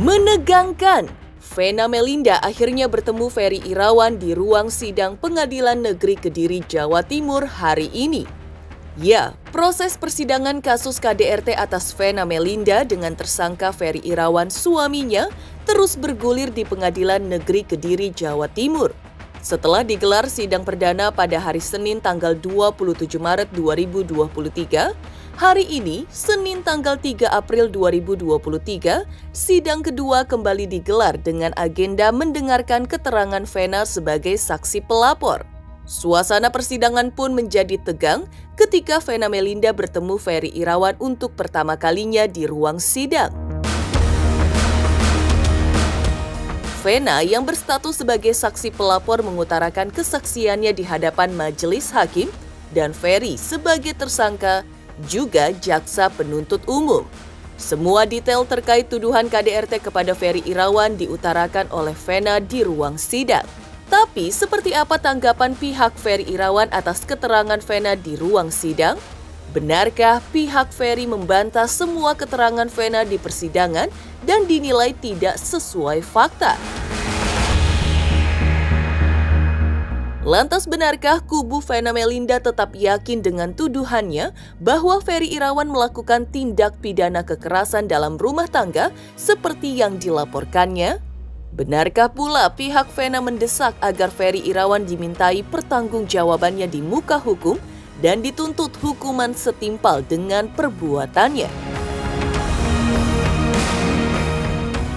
Menegangkan, Vena Melinda akhirnya bertemu Ferry Irawan di ruang sidang Pengadilan Negeri Kediri, Jawa Timur hari ini. Ya, proses persidangan kasus KDRT atas Vena Melinda dengan tersangka Ferry Irawan suaminya terus bergulir di Pengadilan Negeri Kediri, Jawa Timur. Setelah digelar sidang perdana pada hari Senin tanggal 27 Maret 2023, hari ini, Senin tanggal 3 April 2023, sidang kedua kembali digelar dengan agenda mendengarkan keterangan Vena sebagai saksi pelapor. Suasana persidangan pun menjadi tegang ketika Vena Melinda bertemu Ferry Irawan untuk pertama kalinya di ruang sidang. Vena yang berstatus sebagai saksi pelapor mengutarakan kesaksiannya di hadapan majelis hakim dan Ferry sebagai tersangka juga jaksa penuntut umum. Semua detail terkait tuduhan KDRT kepada Ferry Irawan diutarakan oleh Vena di ruang sidang. Tapi seperti apa tanggapan pihak Ferry Irawan atas keterangan Vena di ruang sidang? Benarkah pihak Ferry membantah semua keterangan Vena di persidangan dan dinilai tidak sesuai fakta? Lantas benarkah kubu Vena Melinda tetap yakin dengan tuduhannya bahwa Ferry Irawan melakukan tindak pidana kekerasan dalam rumah tangga seperti yang dilaporkannya? Benarkah pula pihak Vena mendesak agar Ferry Irawan dimintai pertanggungjawabannya di muka hukum dan dituntut hukuman setimpal dengan perbuatannya?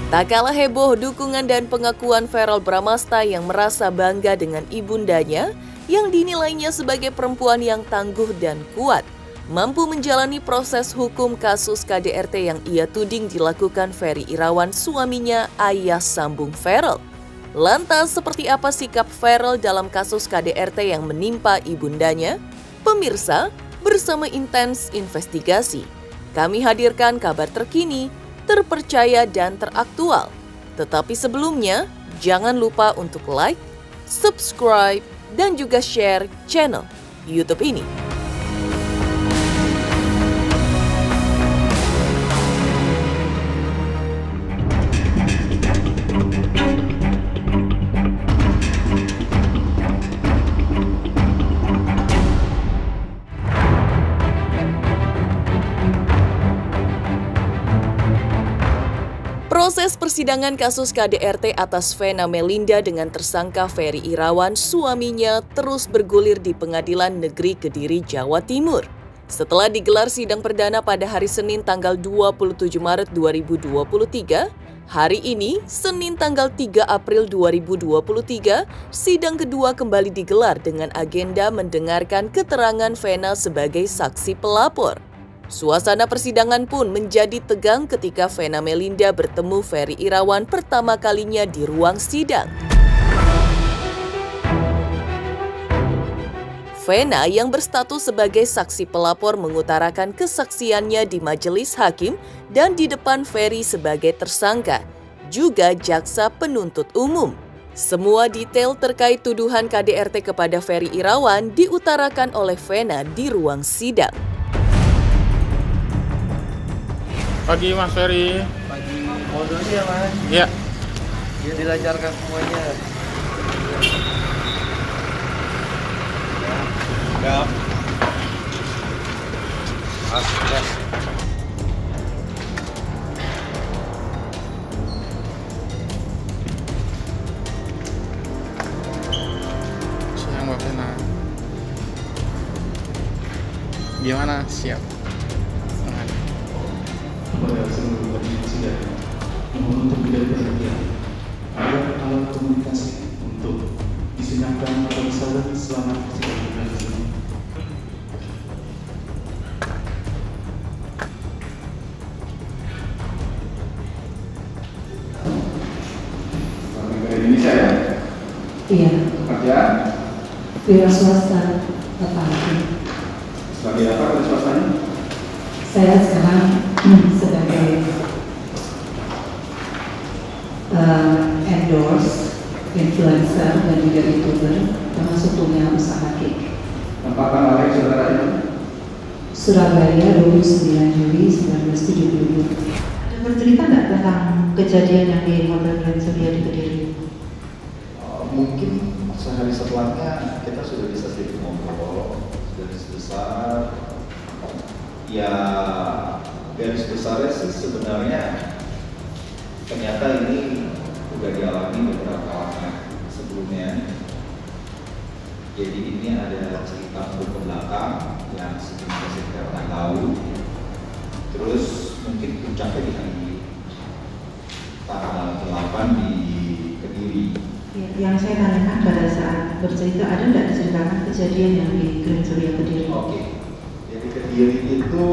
Tak kalah heboh dukungan dan pengakuan Verrell Bramasta yang merasa bangga dengan ibundanya yang dinilainya sebagai perempuan yang tangguh dan kuat, mampu menjalani proses hukum kasus KDRT yang ia tuding dilakukan Ferry Irawan suaminya ayah sambung Verrell. Lantas seperti apa sikap Verrell dalam kasus KDRT yang menimpa ibundanya? Pemirsa, bersama Intens Investigasi, kami hadirkan kabar terkini, terpercaya dan teraktual. Tetapi sebelumnya, jangan lupa untuk like, subscribe, dan juga share channel YouTube ini. Proses persidangan kasus KDRT atas Vena Melinda dengan tersangka Ferry Irawan suaminya terus bergulir di Pengadilan Negeri Kediri, Jawa Timur. Setelah digelar sidang perdana pada hari Senin tanggal 27 Maret 2023, hari ini, Senin tanggal 3 April 2023, sidang kedua kembali digelar dengan agenda mendengarkan keterangan Vena sebagai saksi pelapor. Suasana persidangan pun menjadi tegang ketika Vena Melinda bertemu Ferry Irawan pertama kalinya di ruang sidang. Vena yang berstatus sebagai saksi pelapor mengutarakan kesaksiannya di majelis hakim dan di depan Ferry sebagai tersangka, juga jaksa penuntut umum. Semua detail terkait tuduhan KDRT kepada Ferry Irawan diutarakan oleh Vena di ruang sidang. Pagi Mas Ferry. Pagi. Mau dulu ya Mas? Iya. Biar dilancarkan semuanya. Ya. Mas, ya. Siang Mbak Vena. Gimana? Siap? Kepada seluruh penyidik mohon untuk tidak berhenti agar alat komunikasi untuk disidangkan atau disalur selama persidangan berlangsung. Warga negara Indonesia ya? Iya. Pekerjaan? Wira swasta, Bapak Hakim. Sebagai apa pada swastanya? Saya sekarang sebagai endorse, influencer, dan juga YouTuber, termasuk punya usaha cake. Tempat tanggal lahir saudara itu? Surabaya, 29 Juli 1972. bercerita nggak tentang kejadian yang di Hotel Grand Surya di Kediri? Mungkin sehari setelahnya kita sudah bisa sedikit ngobrol, garis besar. Ya, garis besarnya sih sebenarnya ternyata ini sudah dialami beberapa lama sebelumnya. Jadi ini ada cerita ke belakang yang sebelumnya saya tidak pernah tahu. Terus mungkin puncaknya di hari tanggal 8 di Kediri. Yang saya tanyakan pada saat bercerita, ada nggak diceritakan kejadian yang di Grand Surya Kediri? Oke, jadi Kediri itu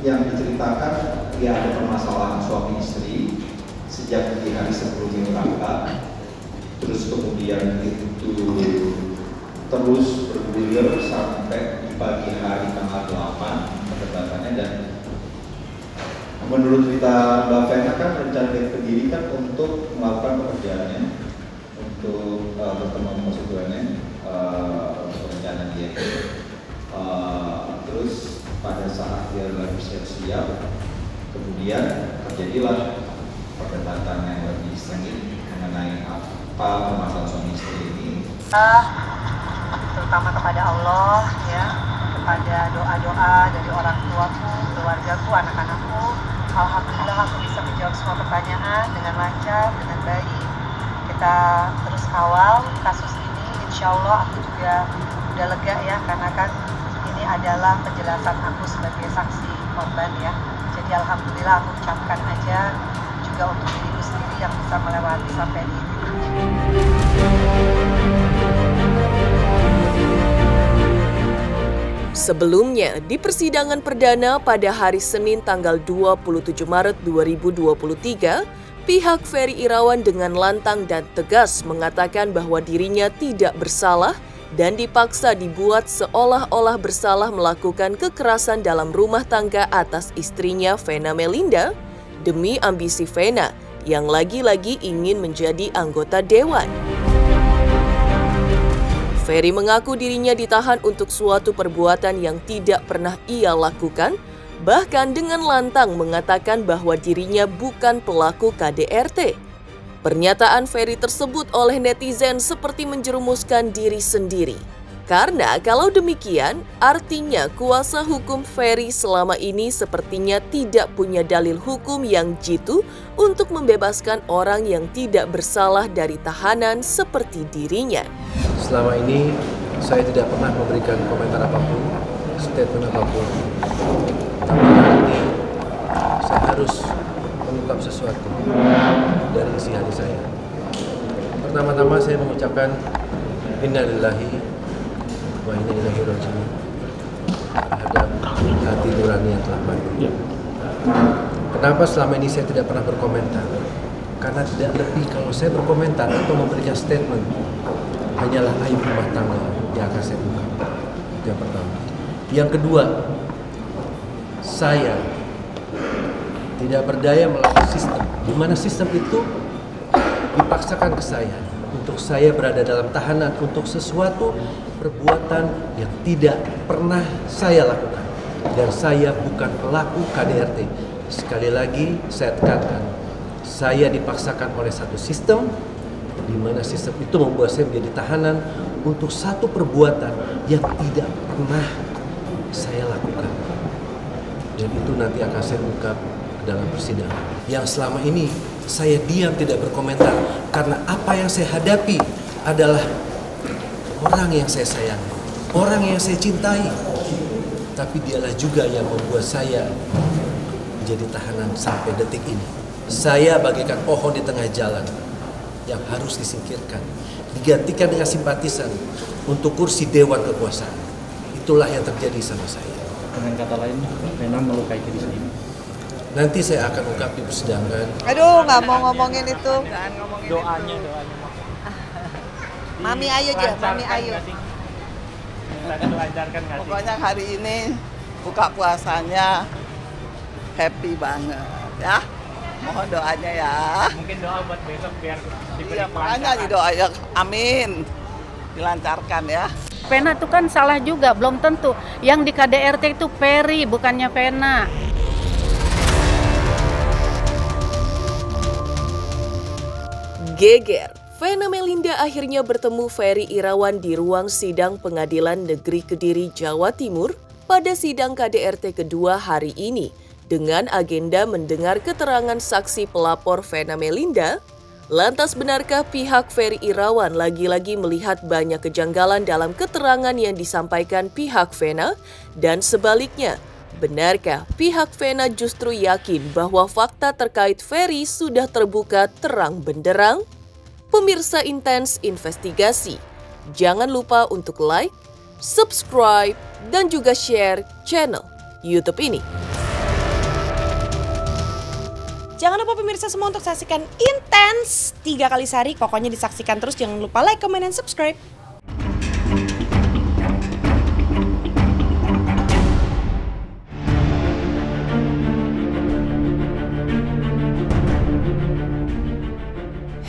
yang diceritakan ya ada permasalahan suami istri sejak di hari sebelumnya berangkat, terus kemudian itu terus bergulir sampai di pagi hari tanggal 8 perdebatannya. Dan menurut cerita Mbak Vena kan rencana Kediri kan untuk melakukan pekerjaannya, untuk bertemu konstituennya, rencana dia. Terus pada saat dia lagi siap-siap, kemudian terjadilah perdebatan yang lebih sengit mengenai apa permasalahan suami istri ini. Terutama kepada Allah, ya, kepada doa-doa dari orang tuaku, keluargaku, anak-anakku. Alhamdulillah aku bisa menjawab semua pertanyaan dengan lancar, dengan baik. Kita terus kawal kasus ini, insya Allah aku juga udah lega ya, karena kan ini adalah penjelasan aku sebagai saksi korban ya. Jadi alhamdulillah aku ucapkan aja juga untuk diriku sendiri yang bisa melewati sampai ini. Sebelumnya, di persidangan perdana pada hari Senin tanggal 27 Maret 2023, pihak Ferry Irawan dengan lantang dan tegas mengatakan bahwa dirinya tidak bersalah dan dipaksa dibuat seolah-olah bersalah melakukan kekerasan dalam rumah tangga atas istrinya Vena Melinda demi ambisi Vena yang lagi-lagi ingin menjadi anggota dewan. Ferry mengaku dirinya ditahan untuk suatu perbuatan yang tidak pernah ia lakukan, bahkan dengan lantang mengatakan bahwa dirinya bukan pelaku KDRT. Pernyataan Ferry tersebut oleh netizen seperti menjerumuskan diri sendiri. Karena kalau demikian, artinya kuasa hukum Ferry selama ini sepertinya tidak punya dalil hukum yang jitu untuk membebaskan orang yang tidak bersalah dari tahanan seperti dirinya. Selama ini saya tidak pernah memberikan komentar apapun, statement apapun. Tapi kali ini saya harus mengungkap sesuatu dari isi hati saya. Pertama-tama saya mengucapkan innalillahi wa inna ilaihi raji'un terhadap hati nurani yang telah mati. Kenapa selama ini saya tidak pernah berkomentar? Karena tidak lebih kalau saya berkomentar atau memberikan statement hanyalah aib rumah tangga yang akan saya buka. Itu yang pertama. Yang kedua, saya tidak berdaya melawan sistem, di mana sistem itu dipaksakan ke saya untuk saya berada dalam tahanan untuk sesuatu perbuatan yang tidak pernah saya lakukan, dan saya bukan pelaku KDRT. Sekali lagi saya tekankan, saya dipaksakan oleh satu sistem, di mana sistem itu membuat saya menjadi tahanan untuk satu perbuatan yang tidak pernah saya lakukan. Dan itu nanti akan saya ungkap dalam persidangan. Yang selama ini saya diam tidak berkomentar karena apa yang saya hadapi adalah orang yang saya sayangi, orang yang saya cintai. Tapi dialah juga yang membuat saya menjadi tahanan sampai detik ini. Saya bagaikan pohon di tengah jalan yang harus disingkirkan, digantikan dengan simpatisan untuk kursi dewan kekuasaan. Itulah yang terjadi sama saya. Dengan kata lain, Vena melukai diri sendiri. Nanti saya akan ungkap di persidangan. Aduh, nggak mau ngomongin itu. Doanya. Mami ayo aja, Mami ayo. Dilancarkan nggak sih? Pokoknya hari ini buka puasanya happy banget ya. Mohon doanya ya. Mungkin doa buat besok biar diberi Iya, makanya didoain. Amin. Dilancarkan ya. Vena itu kan salah juga, belum tentu. Yang di KDRT itu Ferry, bukannya Vena. Geger, Vena Melinda akhirnya bertemu Ferry Irawan di ruang sidang Pengadilan Negeri Kediri, Jawa Timur pada sidang KDRT kedua hari ini dengan agenda mendengar keterangan saksi pelapor Vena Melinda. Lantas benarkah pihak Ferry Irawan lagi-lagi melihat banyak kejanggalan dalam keterangan yang disampaikan pihak Vena? Dan sebaliknya, benarkah pihak Vena justru yakin bahwa fakta terkait Ferry sudah terbuka terang benderang? Pemirsa Intens Investigasi, jangan lupa untuk like, subscribe, dan juga share channel YouTube ini. Jangan lupa pemirsa semua untuk saksikan Intens 3 kali sehari. Pokoknya disaksikan terus, jangan lupa like, comment, dan subscribe.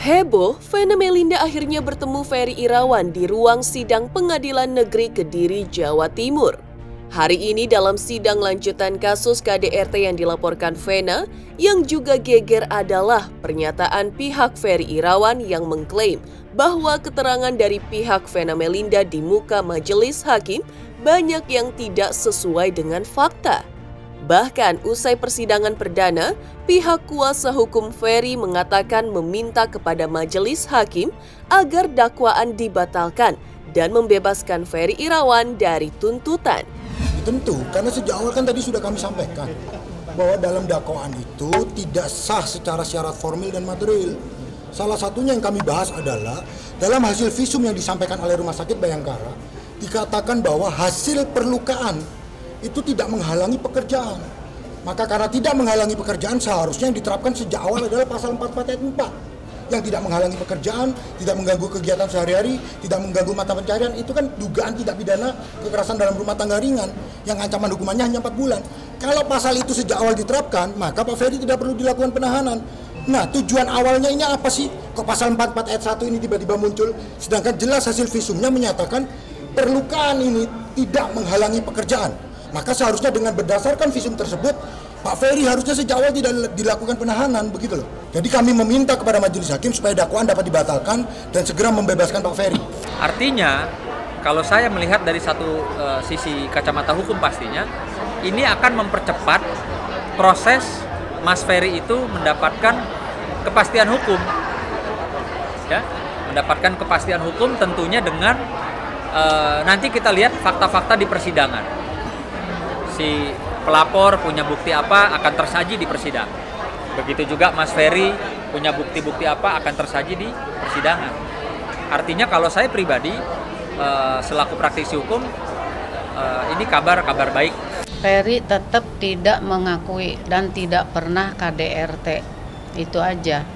Heboh, Vena Melinda akhirnya bertemu Ferry Irawan di ruang sidang Pengadilan Negeri Kediri, Jawa Timur. Hari ini dalam sidang lanjutan kasus KDRT yang dilaporkan Vena, yang juga geger adalah pernyataan pihak Ferry Irawan yang mengklaim bahwa keterangan dari pihak Vena Melinda di muka majelis hakim banyak yang tidak sesuai dengan fakta. Bahkan usai persidangan perdana, pihak kuasa hukum Ferry mengatakan meminta kepada majelis hakim agar dakwaan dibatalkan dan membebaskan Ferry Irawan dari tuntutan. Tentu, karena sejak awal kan tadi sudah kami sampaikan bahwa dalam dakwaan itu tidak sah secara syarat formil dan material. Salah satunya yang kami bahas adalah dalam hasil visum yang disampaikan oleh Rumah Sakit Bayangkara, dikatakan bahwa hasil perlukaan itu tidak menghalangi pekerjaan. Maka karena tidak menghalangi pekerjaan, seharusnya yang diterapkan sejak awal adalah pasal 44 ayat 4. Yang tidak menghalangi pekerjaan, tidak mengganggu kegiatan sehari-hari, tidak mengganggu mata pencarian, itu kan dugaan tindak pidana kekerasan dalam rumah tangga ringan yang ancaman hukumannya hanya 4 bulan. Kalau pasal itu sejak awal diterapkan, maka Pak Ferry tidak perlu dilakukan penahanan. Nah, tujuan awalnya ini apa sih? Kok pasal 44 ayat 1 ini tiba-tiba muncul? Sedangkan jelas hasil visumnya menyatakan perlukaan ini tidak menghalangi pekerjaan. Maka seharusnya dengan berdasarkan visum tersebut, Pak Ferry harusnya sejak awal tidak dilakukan penahanan, begitu loh. Jadi kami meminta kepada majelis hakim supaya dakwaan dapat dibatalkan dan segera membebaskan Pak Ferry. Artinya, kalau saya melihat dari satu sisi kacamata hukum pastinya, ini akan mempercepat proses Mas Ferry itu mendapatkan kepastian hukum. Ya, mendapatkan kepastian hukum tentunya dengan nanti kita lihat fakta-fakta di persidangan. Si pelapor punya bukti apa akan tersaji di persidangan. Begitu juga Mas Ferry punya bukti-bukti apa akan tersaji di persidangan. Artinya kalau saya pribadi selaku praktisi hukum ini kabar baik. Ferry tetap tidak mengakui dan tidak pernah KDRT. Itu aja.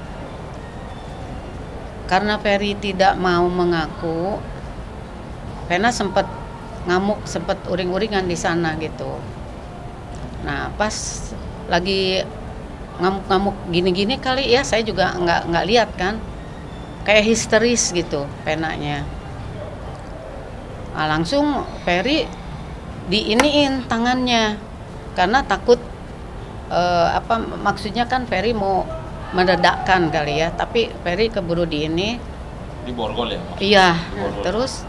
Karena Ferry tidak mau mengaku, Vena sempat ngamuk, sempat uring-uringan di sana gitu. Nah, pas lagi ngamuk-ngamuk gini-gini kali ya, saya juga nggak lihat kan, kayak histeris gitu penanya. Nah, langsung Ferry diiniin tangannya karena takut maksudnya kan Ferry mau mendedakkan kali ya, tapi Ferry keburu diini. Di borgol ya? Iya, terus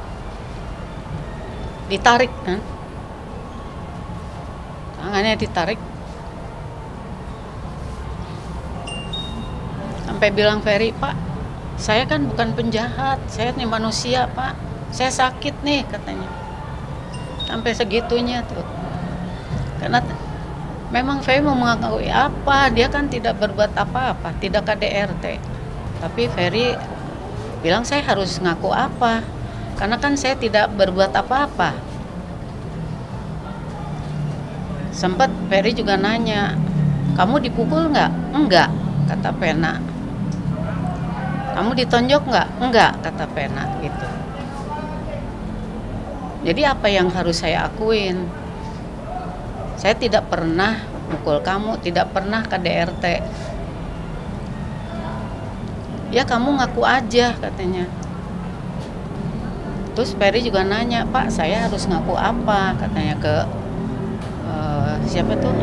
ditarik kan. Tangannya ditarik sampai bilang Ferry, "Pak, saya kan bukan penjahat, saya nih manusia, Pak, saya sakit nih," katanya. Sampai segitunya tuh, karena memang Ferry mau mengakui apa, dia kan tidak berbuat apa-apa, tidak KDRT, tapi Ferry bilang saya harus ngaku apa, karena kan saya tidak berbuat apa-apa. Sempat Ferry juga nanya, "Kamu dipukul nggak?" "Enggak," kata Vena. "Kamu ditonjok nggak?" "Enggak," kata Vena gitu. Jadi apa yang harus saya akuin? Saya tidak pernah mukul kamu, tidak pernah KDRT. "Ya kamu ngaku aja," katanya. Terus Ferry juga nanya, "Pak, saya harus ngaku apa?" katanya ke siapa tuh?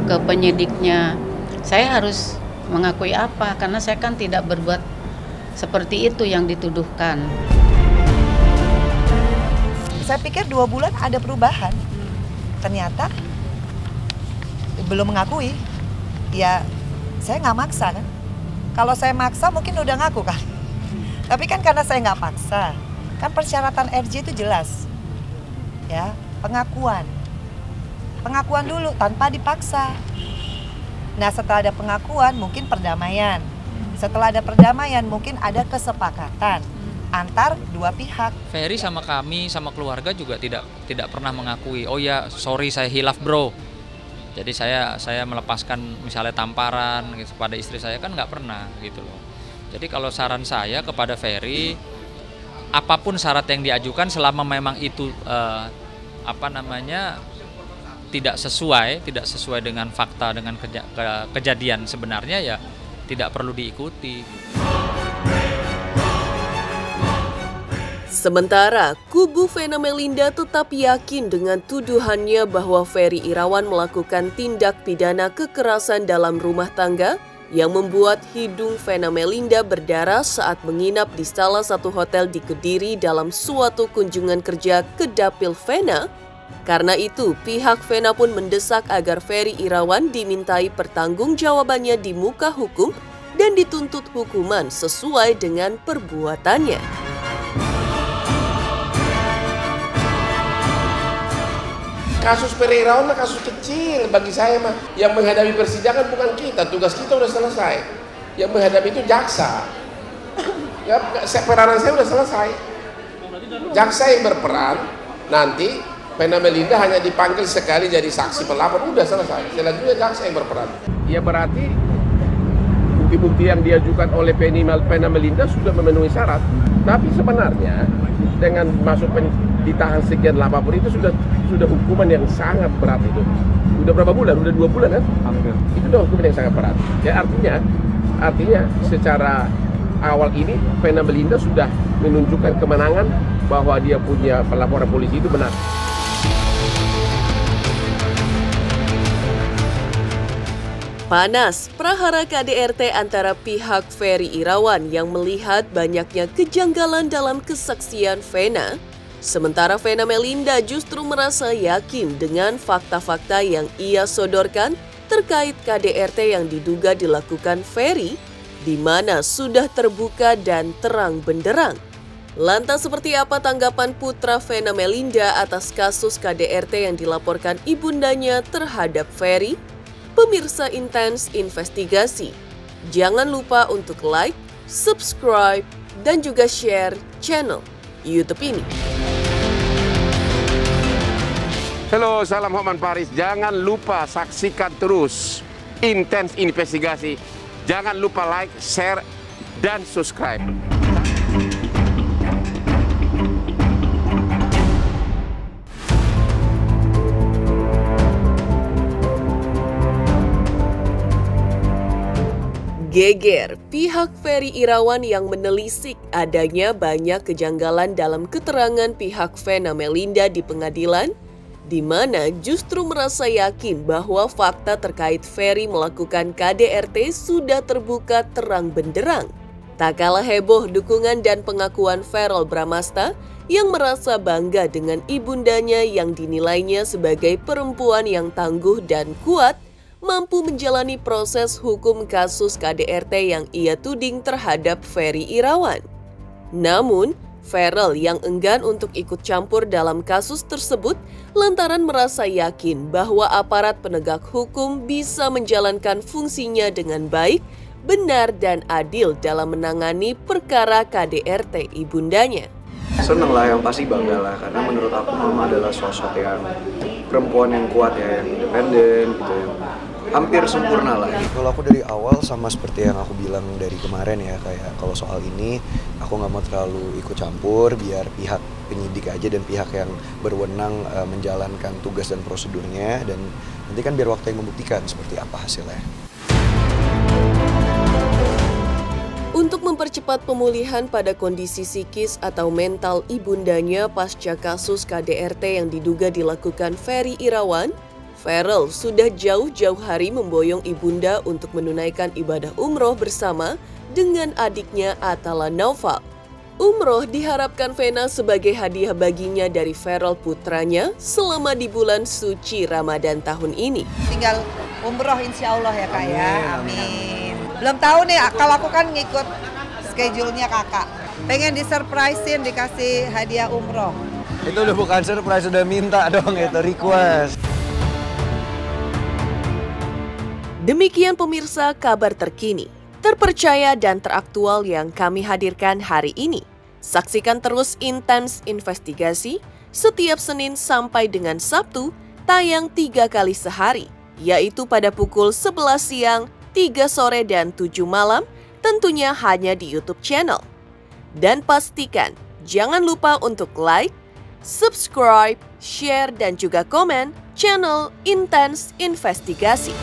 Ke penyidiknya. "Saya harus Mengakui apa? Karena saya kan tidak berbuat seperti itu yang dituduhkan. Saya pikir 2 bulan ada perubahan. Ternyata belum mengakui. Ya, saya nggak maksa kan. Kalau saya maksa mungkin udah ngaku kan. Tapi kan karena saya nggak paksa, kan persyaratan RJ itu jelas. Ya, pengakuan. Pengakuan dulu tanpa dipaksa. Nah, setelah ada pengakuan mungkin perdamaian. Setelah ada perdamaian mungkin ada kesepakatan antar dua pihak. Ferry sama kami, sama keluarga juga tidak pernah mengakui, oh ya sorry saya hilaf bro. Jadi saya melepaskan misalnya tamparan gitu, pada istri saya kan nggak pernah gitu loh. Jadi kalau saran saya kepada Ferry, apapun syarat yang diajukan selama memang itu tidak sesuai dengan fakta, dengan kejadian sebenarnya, ya tidak perlu diikuti. Sementara, kubu Vena Melinda tetap yakin dengan tuduhannya bahwa Ferry Irawan melakukan tindak pidana kekerasan dalam rumah tangga yang membuat hidung Vena Melinda berdarah saat menginap di salah satu hotel di Kediri dalam suatu kunjungan kerja ke dapil Vena. Karena itu, pihak Vena pun mendesak agar Ferry Irawan dimintai pertanggungjawabannya di muka hukum dan dituntut hukuman sesuai dengan perbuatannya. Kasus Ferry Irawan mah kasus kecil bagi saya mah. Yang menghadapi persidangan bukan kita, tugas kita udah selesai. Yang menghadapi itu jaksa. Ya, peranan saya udah selesai. Jaksa yang berperan, nanti Vena Melinda hanya dipanggil sekali jadi saksi pelapor, udah selesai. Selanjutnya jaksa yang berperan. Ya berarti bukti-bukti yang diajukan oleh Vena Melinda sudah memenuhi syarat. Tapi sebenarnya dengan masuk ditahan sekian lapor itu sudah hukuman yang sangat berat itu. Udah berapa bulan? Udah 2 bulan kan? Hampir. Itu udah hukuman yang sangat berat. Ya artinya secara awal ini Vena Melinda sudah menunjukkan kemenangan bahwa dia punya pelaporan polisi itu benar. Panas prahara KDRT antara pihak Ferry Irawan yang melihat banyaknya kejanggalan dalam kesaksian Vena, sementara Vena Melinda justru merasa yakin dengan fakta-fakta yang ia sodorkan terkait KDRT yang diduga dilakukan Ferry, di mana sudah terbuka dan terang benderang. Lantas seperti apa tanggapan putra Vena Melinda atas kasus KDRT yang dilaporkan ibundanya terhadap Ferry? Pemirsa Intens Investigasi, jangan lupa untuk like, subscribe, dan juga share channel YouTube ini. Halo, salam Hotman Paris. Jangan lupa saksikan terus Intens Investigasi. Jangan lupa like, share, dan subscribe. Geger pihak Ferry Irawan yang menelisik adanya banyak kejanggalan dalam keterangan pihak Vena Melinda di pengadilan, di mana justru merasa yakin bahwa fakta terkait Ferry melakukan KDRT sudah terbuka terang benderang. Tak kalah heboh dukungan dan pengakuan Verrel Bramasta yang merasa bangga dengan ibundanya yang dinilainya sebagai perempuan yang tangguh dan kuat, mampu menjalani proses hukum kasus KDRT yang ia tuding terhadap Ferry Irawan. Namun, Verrel yang enggan untuk ikut campur dalam kasus tersebut lantaran merasa yakin bahwa aparat penegak hukum bisa menjalankan fungsinya dengan baik, benar dan adil dalam menangani perkara KDRT ibundanya. Seneng lah, yang pasti bangga lah, karena menurut aku Mama adalah sosok yang perempuan yang kuat ya, yang independen gitu ya. Hampir sempurna lah. Kalau aku dari awal sama seperti yang aku bilang dari kemarin ya, kayak kalau soal ini aku nggak mau terlalu ikut campur, biar pihak penyidik aja dan pihak yang berwenang menjalankan tugas dan prosedurnya, dan nanti kan biar waktu yang membuktikan seperti apa hasilnya. Untuk mempercepat pemulihan pada kondisi psikis atau mental ibundanya pasca kasus KDRT yang diduga dilakukan Ferry Irawan, Feral sudah jauh-jauh hari memboyong ibunda untuk menunaikan ibadah umroh bersama dengan adiknya Atala Naufal. Umroh diharapkan Vena sebagai hadiah baginya dari Feral putranya selama di bulan suci Ramadan tahun ini. Tinggal umroh insya Allah ya Kak ya, amin. Belum tahu nih, kalau aku kan ngikut schedule-nya kakak. Pengen disurprisein dikasih hadiah umroh. Itu udah bukan surprise, udah minta dong, itu request. Demikian pemirsa kabar terkini, terpercaya dan teraktual yang kami hadirkan hari ini. Saksikan terus Intens Investigasi setiap Senin sampai dengan Sabtu, tayang 3 kali sehari, yaitu pada pukul 11 siang, 3 sore, dan 7 malam, tentunya hanya di YouTube channel. Dan pastikan jangan lupa untuk like, subscribe, share, dan juga komen channel Intens Investigasi.